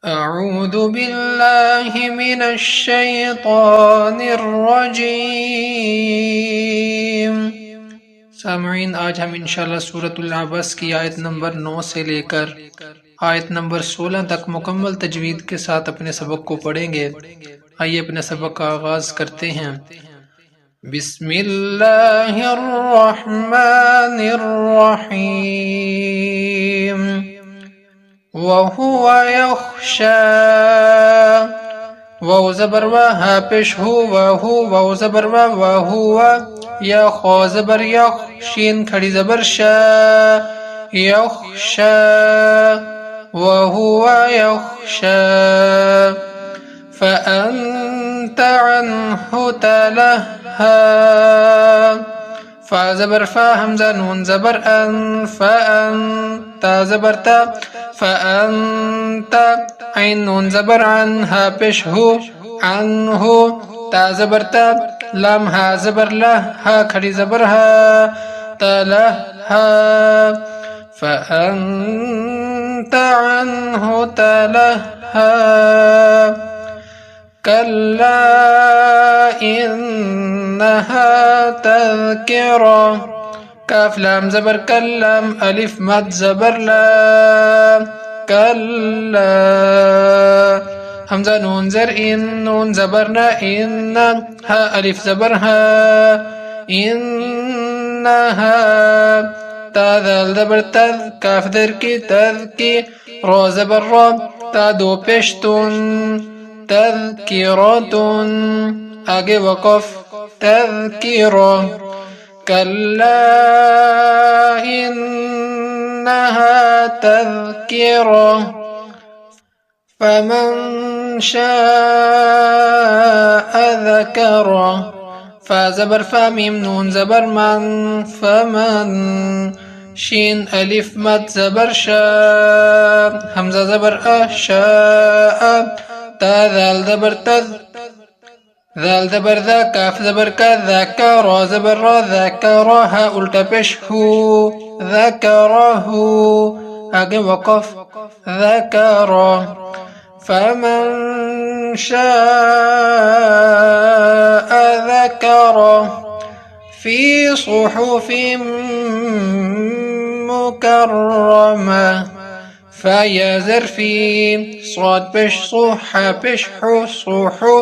अऊज़ु बिल्लाहि मिनश शैतानिर रजीम। सामईन, आज हम इंशाअल्लाह सूरतुल अबस की आयत नंबर 9 से लेकर आयत नंबर 16 तक मुकम्मल तजवीद के साथ अपने सबक को पढ़ेंगे। आइए अपने सबक का आगाज करते हैं। बिस्मिल्लाहिर रहमानिर रहीम। वहुवा यख्शा, वाव ज़बर व हा पेश हु वहु, वाव ज़बर व वहुवा, या खौ ज़बर यख, शीन खड़ी ज़बर शा, यख्शा, वहुवा यख्शा, फ़अन्त अन्हु तलहा, फा ज़बर फा, हमज़ा नून ज़बर अन, फ़अन, ता ज़बर ता, फ़अन्त, ऐन नून ज़बर अन, हा पेश हु, अन्हु, ता ज़बर ता, लाम हा ज़बर ला, हा खड़ी ज़बर हा, तलहा, फ़अन्त अन्हु तलहा, कल्ला इन्नहा तज़किरा, काफ लाम ज़बर कल्लम, अलिफ मद ज़बर ला, कल्ला, हमज़ा नून ज़र इन, नून ज़बर न इन, हा अलिफ ज़बर हा, इन्नहा, ता दाल ज़बर तज़, काफ दर की तज़ की, रो ज़बर रो, ता दो पेश्तुन, तज़किरतुन, आगे वक़फ़, तज़किरा, कल्ला इन्नहा तज़किरा, फमन शाअ ज़करा, फा ज़बर फा, मीम नून ज़बर मन, फमन, शीन अलिफ मद ज़बर शा, हमज़ा ज़बर अ, शाअ, ता दाल ज़बर तज़, दाल ज़बर ज़ा, काफ ज़बर का, ज़का, रो ज़बर रो, ज़करा, हा उल्टा पेश हु, ज़करहु, आगे वक़फ़, ज़करा, फमन शाअ ज़करा, फी सुहुफिन मुकर्रमा, फा या ज़रफ़ी, स्वाद पेश सु, हा पेश हु, सुहु,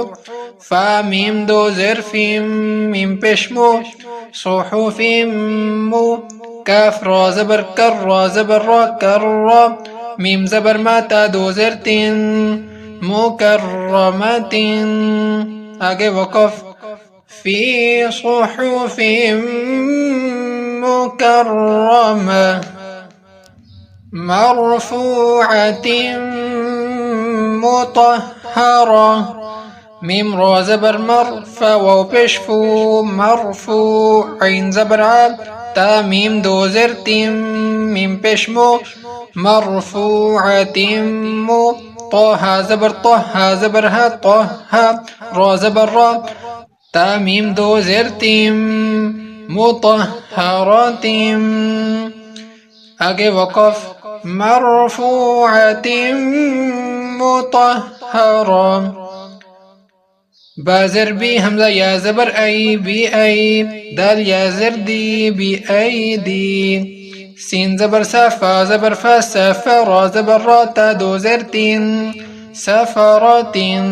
फा मीम दो ज़रफ़िम, मीम पेश मु, सुहुफिम मु, काफ रो ज़बर कर, रो ज़बर रो, कर रो, मीम ज़बर मा, ता दो ज़रतिन, मुकर्रमतिन, आगे वक़फ़, फी सुहुफिम मुकर्रमा, मरफूअतिन मुतहहरा, मीम रो ज़बर मर, फा वाव पेश फू, मरफू, ऐन ज़बर आ, ता मीम दो ज़र तीम, मीम पेश मो, मरफूअतिन मु, तो हा ज़बर तो, हा ज़बर हा, तो हा, रो ज़बर रो, ता मीम दो ज़र तीम, मुतहहरतिन, आगे वक़फ़, मरफूअतिन मुतहहरा, बाज़र बी, हमज़ा या ज़बर आई, बी आई, दाल या ज़र दी, बी आई दी, सीन ज़बर सा, फा ज़बर फा, सफ़ा, रो ज़बर रो, ता दो ज़र तीन, सफ़रतिन,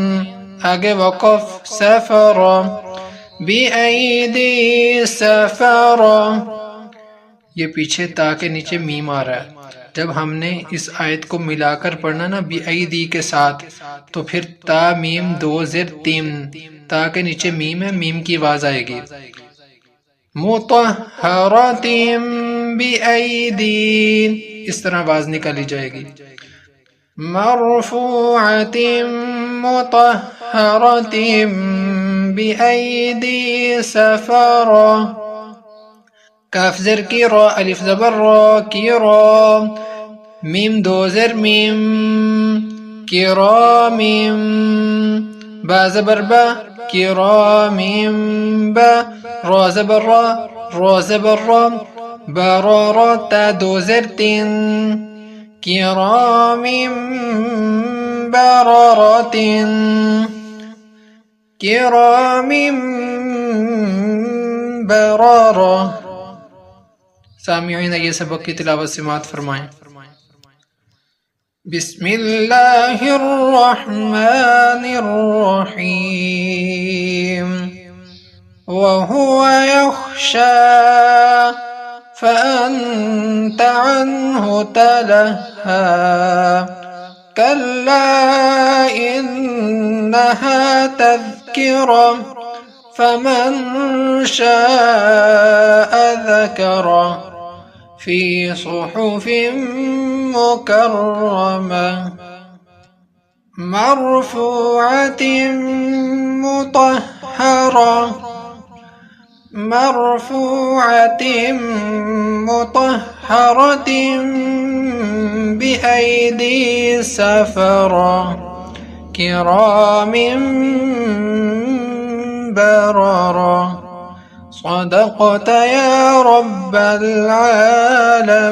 आगे वक़फ़, सफ़रा, बी आई दी सफ़रा, ये पीछे ता के नीचे मीम आ रहा है। जब हमने इस आयत को मिलाकर पढ़ना ना बिआईदी के साथ, तो फिर ता मीम दो ज़ेर तीम, ता के नीचे मीम है, मीम की आवाज आएगी। मुतहहरतिम बिआईदी, इस तरह आवाज निकाली जाएगी। मरफूअतिम मुतहहरतिम बिआईदी सफरा, काफ ज़र की रो, अलिफ ज़बर रो, की रो, मीम दो ज़र मीम, की रो मीम, बा ज़बर बा, की रो मीम बा, रो ज़बर रो, बा रो, ता दो ज़र तीन, की रो मीम بررة كرام بررة. سامعین یہ سبق کی تلاوت سماعت فرمائیں. بسم الله الرحمن الرحيم. وهو يخشى فأنت عنه تلهى كلا إنها تذكرة فمن شاء ذكره في صحف مكرمة مرفوعة مطهرة بأيدي سفرة كرام بررة. صدقت يا رب العالمين.